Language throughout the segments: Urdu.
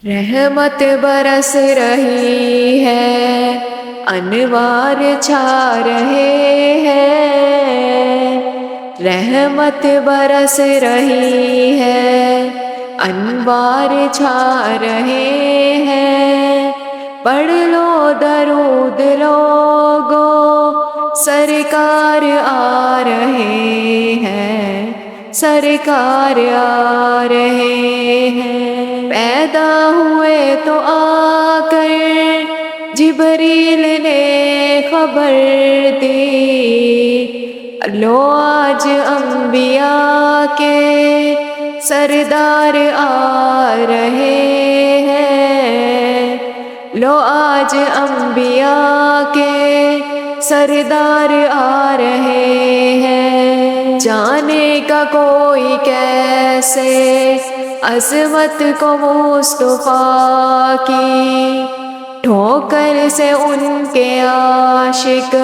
رحمت برس رہی ہے، انوار چھا رہے ہیں، رحمت برس رہی ہے، انوار چھا رہے ہیں۔ پڑھ لو درود لوگو، سرکار آ رہے ہیں، سرکار آ رہے ہیں۔ پیدا ہوئے تو آ کر جبریل نے خبر دی، لو آج انبیاء کے سردار آ رہے ہیں، لو آج انبیاء کے سردار آ رہے ہیں۔ جانے کا کوئی کیسے عظمت کو مصطفیٰ کی، ٹھوکر سے ان کے عاشق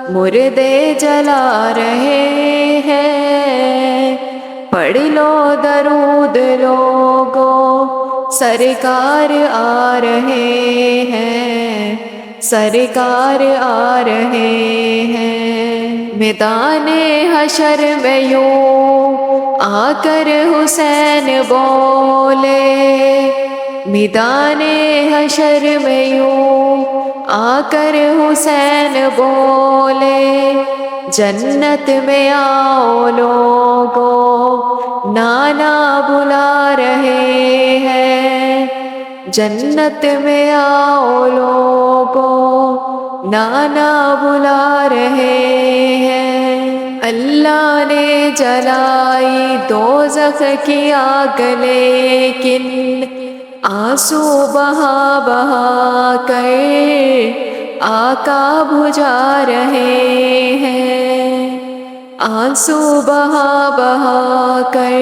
مردے جلا رہے ہیں۔ پڑھ لو درود لوگو، سرکار آ رہے ہیں، سرکار آ رہے ہیں۔ میدان حشر میں یوں آ کر حسین بولے، میدان حشر میں یوں آ کر حسین بولے، جنت میں آؤ لوگو، نانا بلا رہے ہیں، جنت میں آؤ لوگو، نانا بلا رہے ہیں۔ اللہ نے جلائی دوزخ کی آگ، لیکن آنسو بہا بہا کر آقا بجھا رہے ہیں، آنسو بہا بہا کر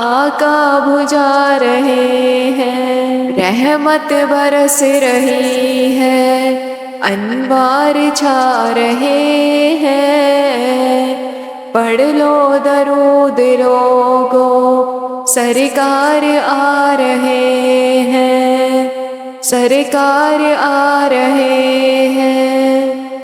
آقا بجھا رہے ہیں۔ رحمت برس رہی ہے، انوار چھا رہے ہیں، پڑھ لو درود لوگو، سرکار آ رہے ہیں، سرکار آ رہے ہیں۔